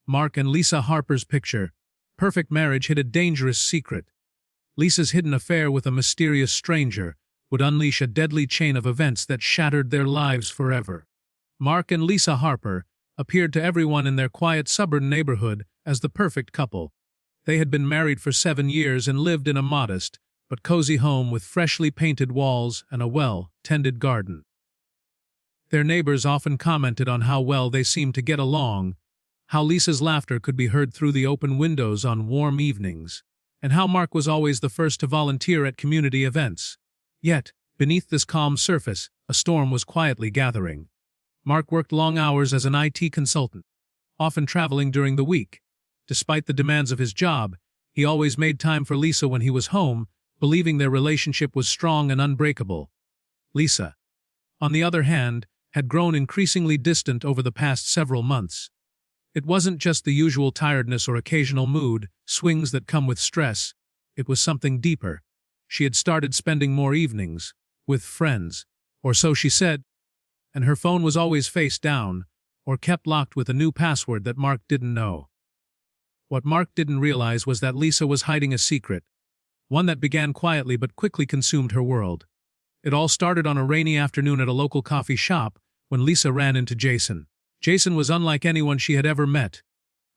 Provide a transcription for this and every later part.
Mark and Lisa Harper's picture. Perfect marriage hid a dangerous secret. Lisa's hidden affair with a mysterious stranger would unleash a deadly chain of events that shattered their lives forever. Mark and Lisa Harper appeared to everyone in their quiet suburban neighborhood as the perfect couple. They had been married for 7 years and lived in a modest but cozy home with freshly painted walls and a well-tended garden. Their neighbors often commented on how well they seemed to get along, how Lisa's laughter could be heard through the open windows on warm evenings, and how Mark was always the first to volunteer at community events. Yet, beneath this calm surface, a storm was quietly gathering. Mark worked long hours as an IT consultant, often traveling during the week. Despite the demands of his job, he always made time for Lisa when he was home, believing their relationship was strong and unbreakable. Lisa, on the other hand, had grown increasingly distant over the past several months. It wasn't just the usual tiredness or occasional mood swings that come with stress. It was something deeper. She had started spending more evenings with friends, or so she said, and her phone was always face down or kept locked with a new password that Mark didn't know. What Mark didn't realize was that Lisa was hiding a secret, one that began quietly but quickly consumed her world. It all started on a rainy afternoon at a local coffee shop when Lisa ran into Jason. Jason was unlike anyone she had ever met.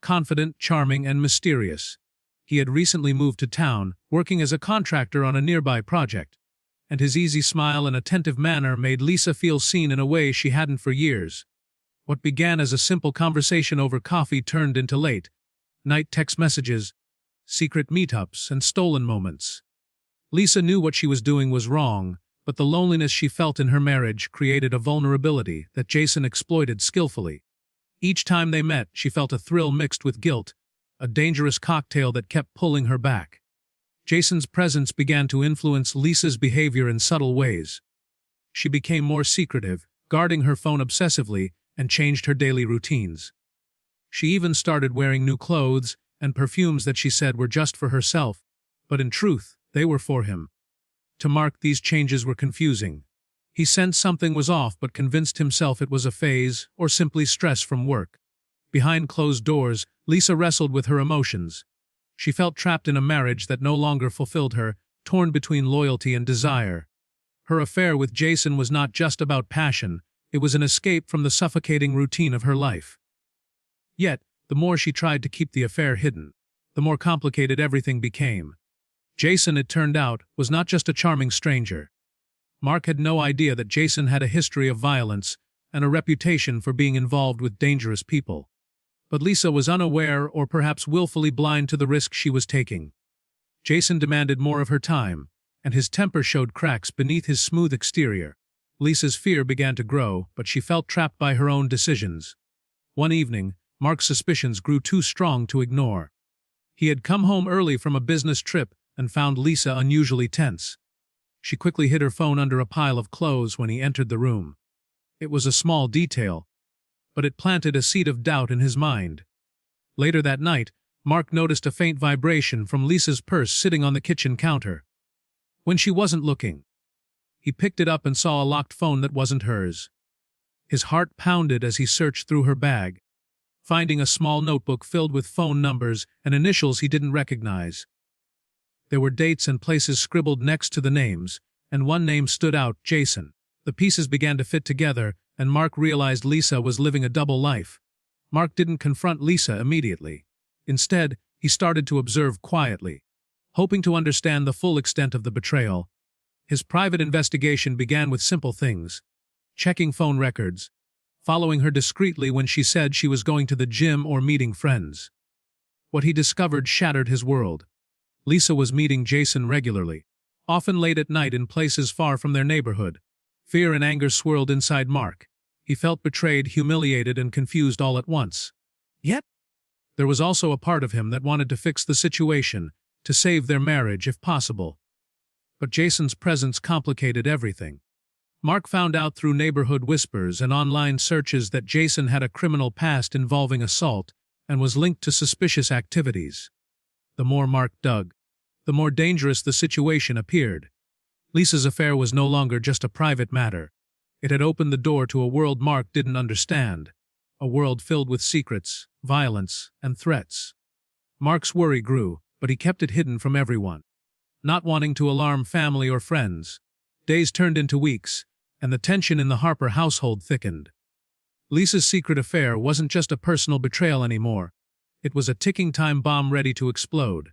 Confident, charming, and mysterious. He had recently moved to town, working as a contractor on a nearby project, and his easy smile and attentive manner made Lisa feel seen in a way she hadn't for years. What began as a simple conversation over coffee turned into late-night text messages, secret meetups, and stolen moments. Lisa knew what she was doing was wrong, but the loneliness she felt in her marriage created a vulnerability that Jason exploited skillfully. Each time they met, she felt a thrill mixed with guilt, a dangerous cocktail that kept pulling her back. Jason's presence began to influence Lisa's behavior in subtle ways. She became more secretive, guarding her phone obsessively, and changed her daily routines. She even started wearing new clothes and perfumes that she said were just for herself, but in truth, they were for him. To Mark, these changes were confusing. He sensed something was off but convinced himself it was a phase or simply stress from work. Behind closed doors, Lisa wrestled with her emotions. She felt trapped in a marriage that no longer fulfilled her, torn between loyalty and desire. Her affair with Jason was not just about passion, it was an escape from the suffocating routine of her life. Yet, the more she tried to keep the affair hidden, the more complicated everything became. Jason, it turned out, was not just a charming stranger. Mark had no idea that Jason had a history of violence and a reputation for being involved with dangerous people. But Lisa was unaware or perhaps willfully blind to the risk she was taking. Jason demanded more of her time, and his temper showed cracks beneath his smooth exterior. Lisa's fear began to grow, but she felt trapped by her own decisions. One evening, Mark's suspicions grew too strong to ignore. He had come home early from a business trip and found Lisa unusually tense. She quickly hid her phone under a pile of clothes when he entered the room. It was a small detail, but it planted a seed of doubt in his mind. Later that night, Mark noticed a faint vibration from Lisa's purse sitting on the kitchen counter. When she wasn't looking, he picked it up and saw a locked phone that wasn't hers. His heart pounded as he searched through her bag, finding a small notebook filled with phone numbers and initials he didn't recognize. There were dates and places scribbled next to the names, and one name stood out, Jason. The pieces began to fit together, and Mark realized Lisa was living a double life. Mark didn't confront Lisa immediately. Instead, he started to observe quietly, hoping to understand the full extent of the betrayal. His private investigation began with simple things: checking phone records, following her discreetly when she said she was going to the gym or meeting friends. What he discovered shattered his world. Lisa was meeting Jason regularly, often late at night in places far from their neighborhood. Fear and anger swirled inside Mark. He felt betrayed, humiliated, and confused all at once. Yet, there was also a part of him that wanted to fix the situation, to save their marriage if possible. But Jason's presence complicated everything. Mark found out through neighborhood whispers and online searches that Jason had a criminal past involving assault and was linked to suspicious activities. The more Mark dug, the more dangerous the situation appeared. Lisa's affair was no longer just a private matter. It had opened the door to a world Mark didn't understand, a world filled with secrets, violence, and threats. Mark's worry grew, but he kept it hidden from everyone. Not wanting to alarm family or friends, days turned into weeks, and the tension in the Harper household thickened. Lisa's secret affair wasn't just a personal betrayal anymore. It was a ticking time bomb ready to explode.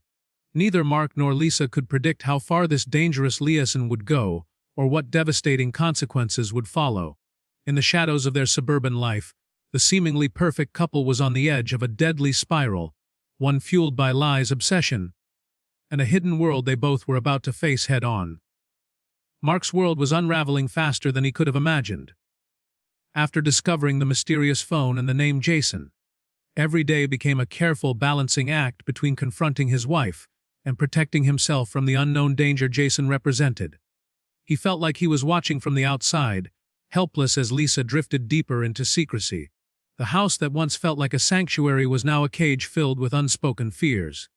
Neither Mark nor Lisa could predict how far this dangerous liaison would go, or what devastating consequences would follow. In the shadows of their suburban life, the seemingly perfect couple was on the edge of a deadly spiral, one fueled by lies, obsession, and a hidden world they both were about to face head-on. Mark's world was unraveling faster than he could have imagined. After discovering the mysterious phone and the name Jason, every day became a careful balancing act between confronting his wife and protecting himself from the unknown danger Jason represented. He felt like he was watching from the outside, helpless as Lisa drifted deeper into secrecy. The house that once felt like a sanctuary was now a cage filled with unspoken fears.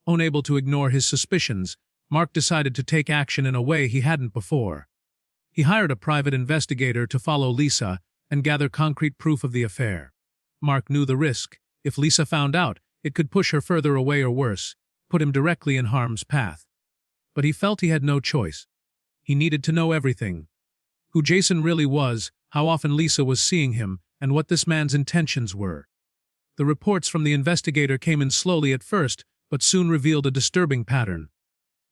Unable to ignore his suspicions, Mark decided to take action in a way he hadn't before. He hired a private investigator to follow Lisa and gather concrete proof of the affair. Mark knew the risk. If Lisa found out, it could push her further away or worse, put him directly in harm's path. But he felt he had no choice. He needed to know everything. Who Jason really was, how often Lisa was seeing him, and what this man's intentions were. The reports from the investigator came in slowly at first, but soon revealed a disturbing pattern.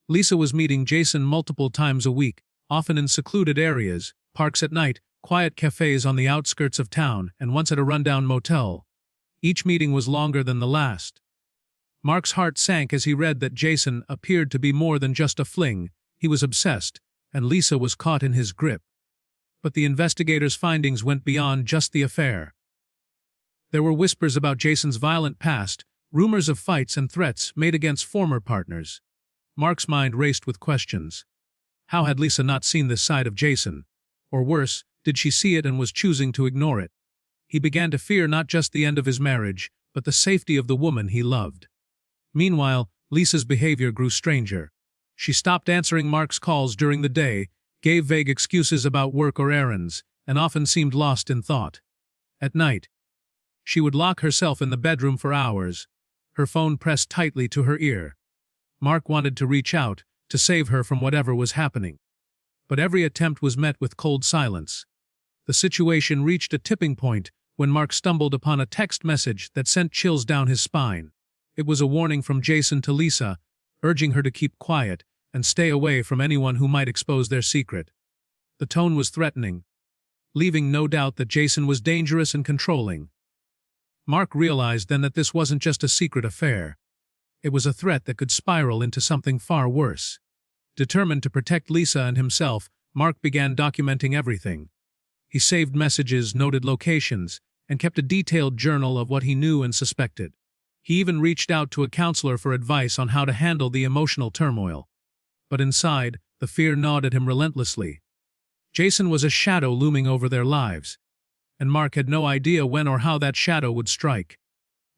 Lisa was meeting Jason multiple times a week, often in secluded areas, parks at night, quiet cafes on the outskirts of town, and once at a rundown motel. Each meeting was longer than the last. Mark's heart sank as he read that Jason appeared to be more than just a fling. He was obsessed, and Lisa was caught in his grip. But the investigators' findings went beyond just the affair. There were whispers about Jason's violent past, rumors of fights and threats made against former partners. Mark's mind raced with questions. How had Lisa not seen this side of Jason? Or worse, did she see it and was choosing to ignore it? He began to fear not just the end of his marriage, but the safety of the woman he loved. Meanwhile, Lisa's behavior grew stranger. She stopped answering Mark's calls during the day, gave vague excuses about work or errands, and often seemed lost in thought. At night, she would lock herself in the bedroom for hours, her phone pressed tightly to her ear. Mark wanted to reach out, to save her from whatever was happening. But every attempt was met with cold silence. The situation reached a tipping point when Mark stumbled upon a text message that sent chills down his spine. It was a warning from Jason to Lisa, urging her to keep quiet and stay away from anyone who might expose their secret. The tone was threatening, leaving no doubt that Jason was dangerous and controlling. Mark realized then that this wasn't just a secret affair. It was a threat that could spiral into something far worse. Determined to protect Lisa and himself, Mark began documenting everything. He saved messages, noted locations, and kept a detailed journal of what he knew and suspected. He even reached out to a counselor for advice on how to handle the emotional turmoil. But inside, the fear gnawed at him relentlessly. Jason was a shadow looming over their lives, and Mark had no idea when or how that shadow would strike.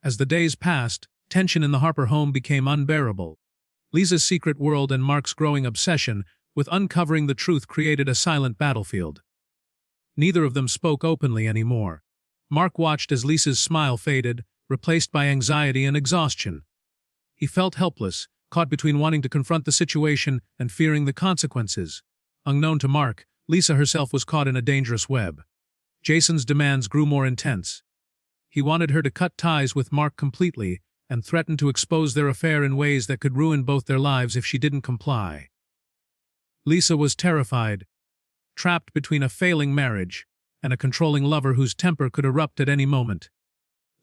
As the days passed, tension in the Harper home became unbearable. Lisa's secret world and Mark's growing obsession with uncovering the truth created a silent battlefield. Neither of them spoke openly anymore. Mark watched as Lisa's smile faded, replaced by anxiety and exhaustion. He felt helpless, caught between wanting to confront the situation and fearing the consequences. Unknown to Mark, Lisa herself was caught in a dangerous web. Jason's demands grew more intense. He wanted her to cut ties with Mark completely and threatened to expose their affair in ways that could ruin both their lives if she didn't comply. Lisa was terrified, trapped between a failing marriage and a controlling lover whose temper could erupt at any moment.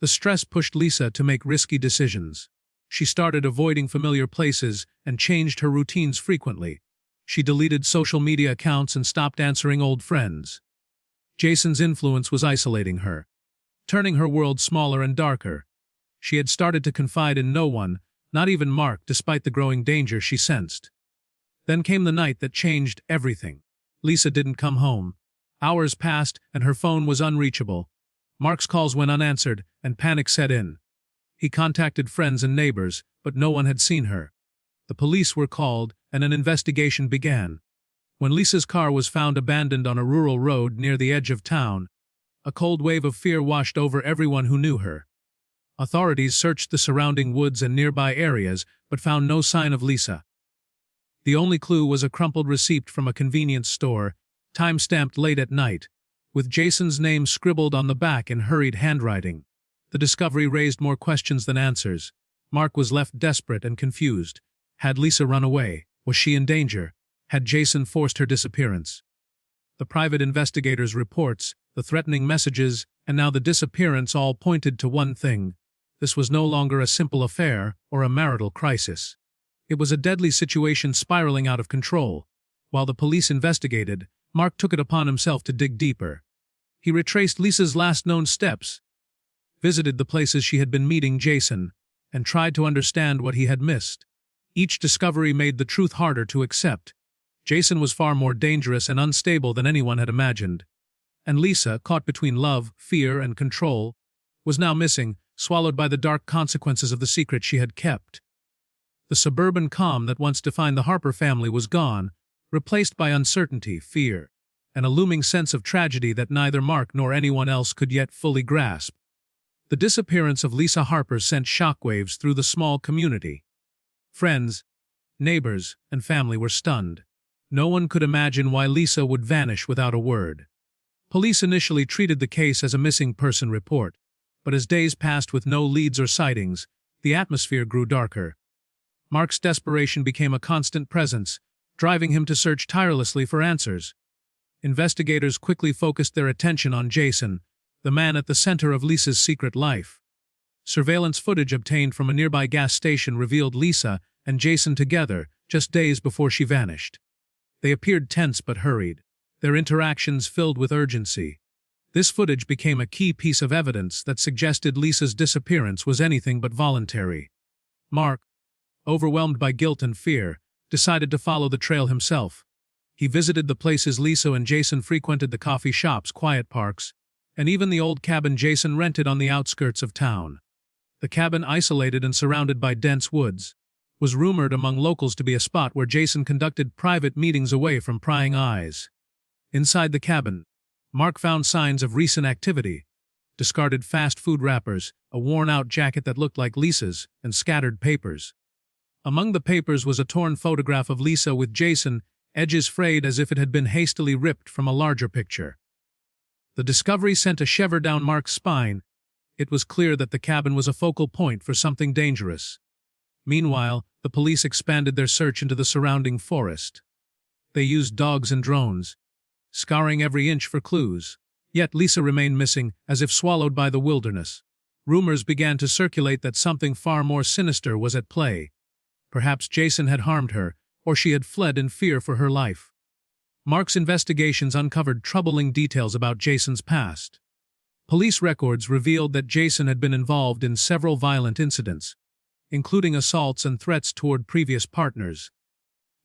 The stress pushed Lisa to make risky decisions. She started avoiding familiar places and changed her routines frequently. She deleted social media accounts and stopped answering old friends. Jason's influence was isolating her, turning her world smaller and darker. She had started to confide in no one, not even Mark, despite the growing danger she sensed. Then came the night that changed everything. Lisa didn't come home. Hours passed and her phone was unreachable. Mark's calls went unanswered and panic set in. He contacted friends and neighbors, but no one had seen her. The police were called and an investigation began. When Lisa's car was found abandoned on a rural road near the edge of town, A cold wave of fear washed over everyone who knew her. Authorities searched the surrounding woods and nearby areas, but found no sign of Lisa. The only clue was a crumpled receipt from a convenience store, time-stamped late at night, with Jason's name scribbled on the back in hurried handwriting. The discovery raised more questions than answers. Mark was left desperate and confused. Had Lisa run away? Was she in danger? Had Jason forced her disappearance? The private investigators' reports, the threatening messages, and now the disappearance all pointed to one thing. This was no longer a simple affair or a marital crisis. It was a deadly situation spiraling out of control. While the police investigated, Mark took it upon himself to dig deeper. He retraced Lisa's last known steps, visited the places she had been meeting Jason, and tried to understand what he had missed. Each discovery made the truth harder to accept. Jason was far more dangerous and unstable than anyone had imagined. And Lisa, caught between love, fear, and control, was now missing, swallowed by the dark consequences of the secret she had kept. The suburban calm that once defined the Harper family was gone, replaced by uncertainty, fear, and a looming sense of tragedy that neither Mark nor anyone else could yet fully grasp. The disappearance of Lisa Harper sent shockwaves through the small community. Friends, neighbors, and family were stunned. No one could imagine why Lisa would vanish without a word. Police initially treated the case as a missing person report, but as days passed with no leads or sightings, the atmosphere grew darker. Mark's desperation became a constant presence, driving him to search tirelessly for answers. Investigators quickly focused their attention on Jason, the man at the center of Lisa's secret life. Surveillance footage obtained from a nearby gas station revealed Lisa and Jason together just days before she vanished. They appeared tense but hurried, their interactions filled with urgency. This footage became a key piece of evidence that suggested Lisa's disappearance was anything but voluntary. Mark, overwhelmed by guilt and fear, decided to follow the trail himself. He visited the places Lisa and Jason frequented, the coffee shops, quiet parks, and even the old cabin Jason rented on the outskirts of town. The cabin, isolated and surrounded by dense woods, was rumored among locals to be a spot where Jason conducted private meetings away from prying eyes. Inside the cabin, Mark found signs of recent activity: discarded fast food wrappers, a worn-out jacket that looked like Lisa's, and scattered papers. Among the papers was a torn photograph of Lisa with Jason, edges frayed as if it had been hastily ripped from a larger picture. The discovery sent a shiver down Mark's spine. It was clear that the cabin was a focal point for something dangerous. Meanwhile, the police expanded their search into the surrounding forest. They used dogs and drones, scouring every inch for clues. Yet Lisa remained missing, as if swallowed by the wilderness. Rumors began to circulate that something far more sinister was at play. Perhaps Jason had harmed her, or she had fled in fear for her life. Mark's investigations uncovered troubling details about Jason's past. Police records revealed that Jason had been involved in several violent incidents, including assaults and threats toward previous partners.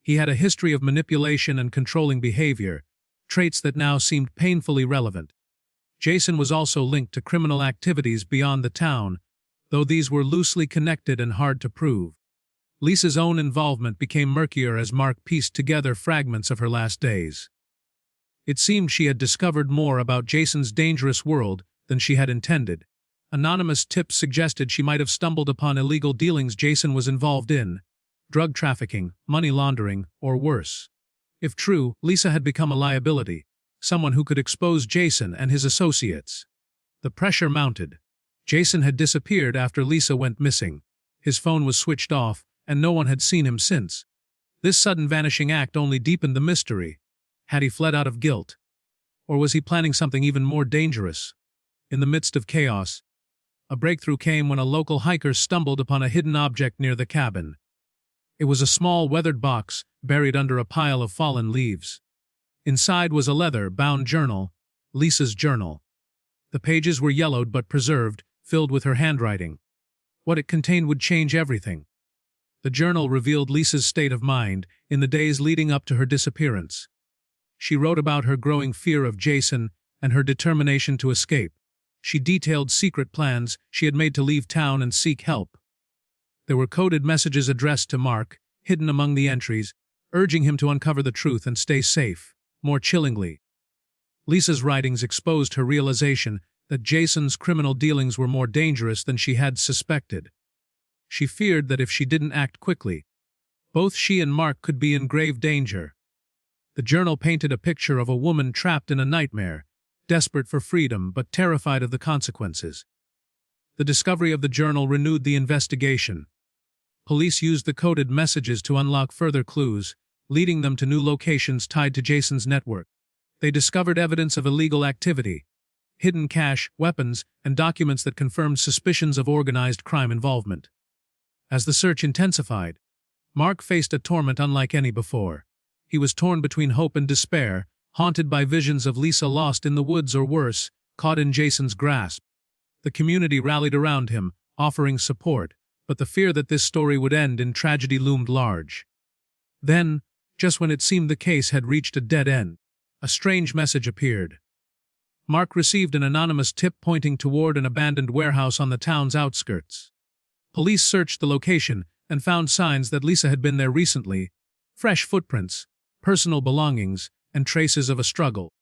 He had a history of manipulation and controlling behavior, traits that now seemed painfully relevant. Jason was also linked to criminal activities beyond the town, though these were loosely connected and hard to prove. Lisa's own involvement became murkier as Mark pieced together fragments of her last days. It seemed she had discovered more about Jason's dangerous world than she had intended. Anonymous tips suggested she might have stumbled upon illegal dealings Jason was involved in: drug trafficking, money laundering, or worse. If true, Lisa had become a liability, someone who could expose Jason and his associates. The pressure mounted. Jason had disappeared after Lisa went missing. His phone was switched off, and no one had seen him since. This sudden vanishing act only deepened the mystery. Had he fled out of guilt? Or was he planning something even more dangerous? In the midst of chaos, a breakthrough came when a local hiker stumbled upon a hidden object near the cabin. It was a small weathered box, buried under a pile of fallen leaves. Inside was a leather-bound journal, Lisa's journal. The pages were yellowed but preserved, filled with her handwriting. What it contained would change everything. The journal revealed Lisa's state of mind in the days leading up to her disappearance. She wrote about her growing fear of Jason and her determination to escape. She detailed secret plans she had made to leave town and seek help. There were coded messages addressed to Mark, hidden among the entries, urging him to uncover the truth and stay safe. More chillingly, Lisa's writings exposed her realization that Jason's criminal dealings were more dangerous than she had suspected. She feared that if she didn't act quickly, both she and Mark could be in grave danger. The journal painted a picture of a woman trapped in a nightmare, desperate for freedom but terrified of the consequences. The discovery of the journal renewed the investigation. Police used the coded messages to unlock further clues, leading them to new locations tied to Jason's network. They discovered evidence of illegal activity, hidden cash, weapons, and documents that confirmed suspicions of organized crime involvement. As the search intensified, Mark faced a torment unlike any before. He was torn between hope and despair, haunted by visions of Lisa lost in the woods or worse, caught in Jason's grasp. The community rallied around him, offering support, but the fear that this story would end in tragedy loomed large. Then, just when it seemed the case had reached a dead end, a strange message appeared. Mark received an anonymous tip pointing toward an abandoned warehouse on the town's outskirts. Police searched the location and found signs that Lisa had been there recently: fresh footprints, personal belongings, and traces of a struggle.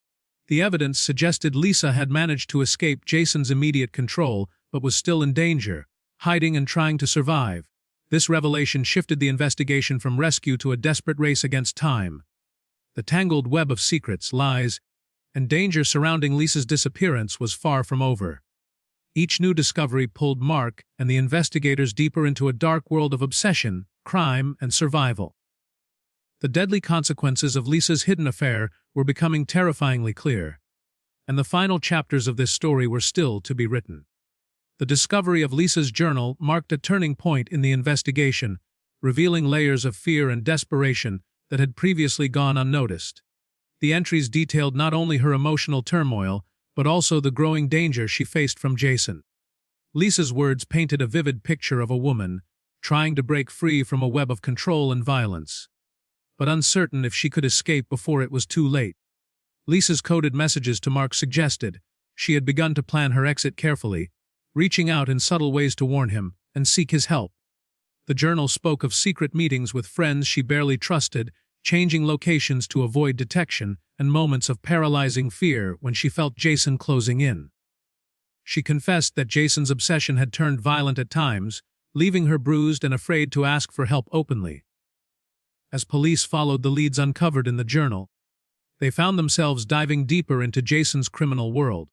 The evidence suggested Lisa had managed to escape Jason's immediate control but was still in danger, hiding and trying to survive. This revelation shifted the investigation from rescue to a desperate race against time. The tangled web of secrets, lies, and danger surrounding Lisa's disappearance was far from over. Each new discovery pulled Mark and the investigators deeper into a dark world of obsession, crime, and survival. The deadly consequences of Lisa's hidden affair were becoming terrifyingly clear, and the final chapters of this story were still to be written. The discovery of Lisa's journal marked a turning point in the investigation, revealing layers of fear and desperation that had previously gone unnoticed. The entries detailed not only her emotional turmoil, but also the growing danger she faced from Jason. Lisa's words painted a vivid picture of a woman trying to break free from a web of control and violence, but uncertain if she could escape before it was too late. Lisa's coded messages to Mark suggested she had begun to plan her exit carefully, reaching out in subtle ways to warn him and seek his help. The journal spoke of secret meetings with friends she barely trusted, changing locations to avoid detection, and moments of paralyzing fear when she felt Jason closing in. She confessed that Jason's obsession had turned violent at times, leaving her bruised and afraid to ask for help openly. As police followed the leads uncovered in the journal, they found themselves diving deeper into Jason's criminal world.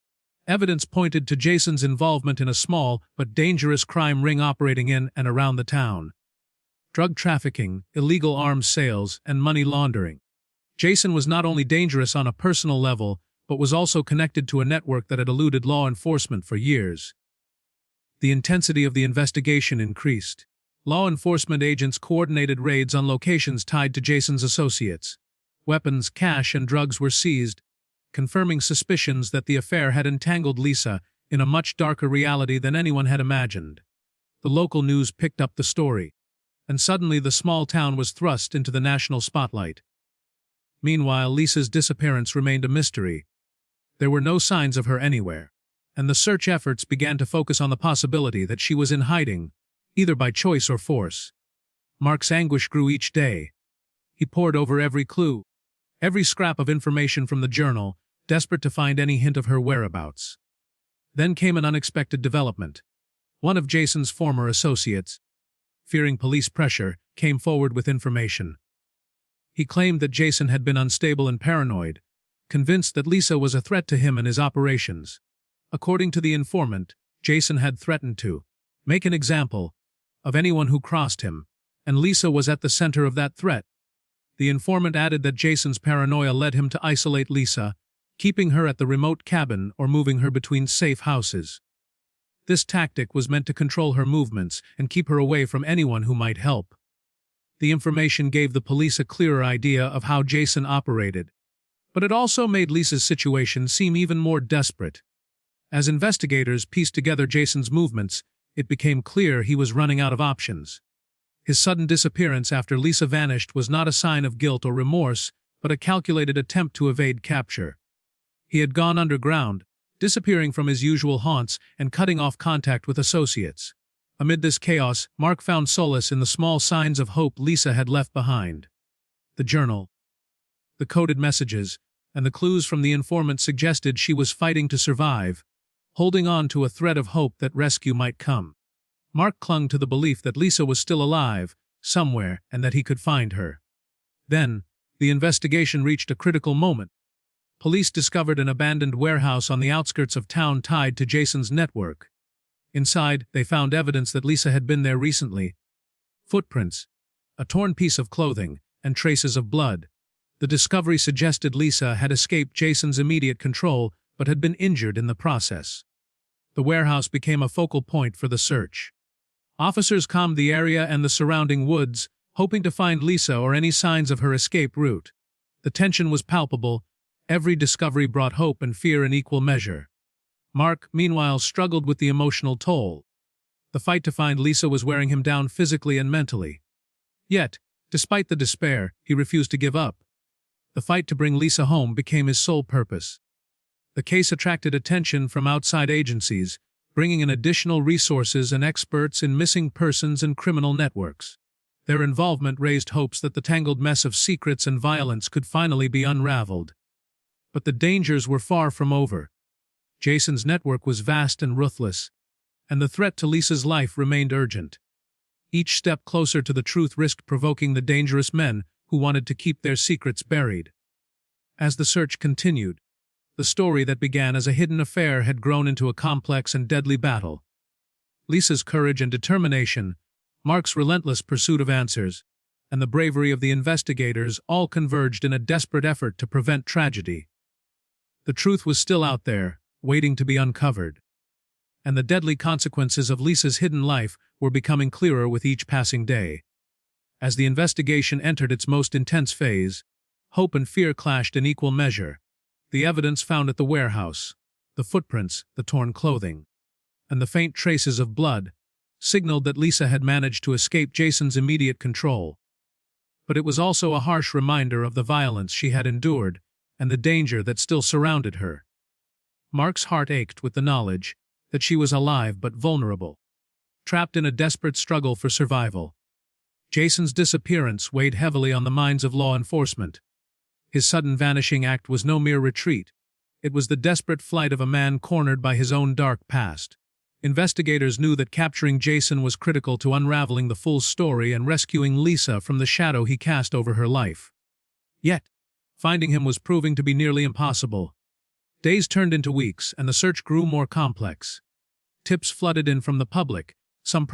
Evidence pointed to Jason's involvement in a small but dangerous crime ring operating in and around the town. Drug trafficking, illegal arms sales, and money laundering. Jason was not only dangerous on a personal level, but was also connected to a network that had eluded law enforcement for years. The intensity of the investigation increased. Law enforcement agents coordinated raids on locations tied to Jason's associates. Weapons, cash, and drugs were seized, confirming suspicions that the affair had entangled Lisa in a much darker reality than anyone had imagined. The local news picked up the story, and suddenly the small town was thrust into the national spotlight. Meanwhile, Lisa's disappearance remained a mystery. There were no signs of her anywhere, and the search efforts began to focus on the possibility that she was in hiding, either by choice or force. Mark's anguish grew each day. He pored over every clue, every scrap of information from the journal, desperate to find any hint of her whereabouts. Then came an unexpected development. One of Jason's former associates, fearing police pressure, came forward with information. He claimed that Jason had been unstable and paranoid, convinced that Lisa was a threat to him and his operations. According to the informant, Jason had threatened to make an example of anyone who crossed him, and Lisa was at the center of that threat. The informant added that Jason's paranoia led him to isolate Lisa, keeping her at the remote cabin or moving her between safe houses. This tactic was meant to control her movements and keep her away from anyone who might help. The information gave the police a clearer idea of how Jason operated, but it also made Lisa's situation seem even more desperate. As investigators pieced together Jason's movements, it became clear he was running out of options. His sudden disappearance after Lisa vanished was not a sign of guilt or remorse, but a calculated attempt to evade capture. He had gone underground, disappearing from his usual haunts and cutting off contact with associates. Amid this chaos, Mark found solace in the small signs of hope Lisa had left behind. The journal, the coded messages, and the clues from the informant suggested she was fighting to survive, holding on to a thread of hope that rescue might come. Mark clung to the belief that Lisa was still alive, somewhere, and that he could find her. Then, the investigation reached a critical moment. Police discovered an abandoned warehouse on the outskirts of town tied to Jason's network. Inside, they found evidence that Lisa had been there recently. Footprints, a torn piece of clothing, and traces of blood. The discovery suggested Lisa had escaped Jason's immediate control but had been injured in the process. The warehouse became a focal point for the search. Officers combed the area and the surrounding woods, hoping to find Lisa or any signs of her escape route. The tension was palpable. Every discovery brought hope and fear in equal measure. Mark, meanwhile, struggled with the emotional toll. The fight to find Lisa was wearing him down physically and mentally. Yet, despite the despair, he refused to give up. The fight to bring Lisa home became his sole purpose. The case attracted attention from outside agencies, bringing in additional resources and experts in missing persons and criminal networks. Their involvement raised hopes that the tangled mess of secrets and violence could finally be unraveled. But the dangers were far from over. Jason's network was vast and ruthless, and the threat to Lisa's life remained urgent. Each step closer to the truth risked provoking the dangerous men who wanted to keep their secrets buried. As the search continued, the story that began as a hidden affair had grown into a complex and deadly battle. Lisa's courage and determination, Mark's relentless pursuit of answers, and the bravery of the investigators all converged in a desperate effort to prevent tragedy. The truth was still out there, waiting to be uncovered. And the deadly consequences of Lisa's hidden life were becoming clearer with each passing day. As the investigation entered its most intense phase, hope and fear clashed in equal measure. The evidence found at the warehouse, the footprints, the torn clothing, and the faint traces of blood, signaled that Lisa had managed to escape Jason's immediate control. But it was also a harsh reminder of the violence she had endured and the danger that still surrounded her. Mark's heart ached with the knowledge that she was alive but vulnerable, trapped in a desperate struggle for survival. Jason's disappearance weighed heavily on the minds of law enforcement. His sudden vanishing act was no mere retreat. It was the desperate flight of a man cornered by his own dark past. Investigators knew that capturing Jason was critical to unraveling the full story and rescuing Lisa from the shadow he cast over her life. Yet, finding him was proving to be nearly impossible. Days turned into weeks, and the search grew more complex. Tips flooded in from the public, some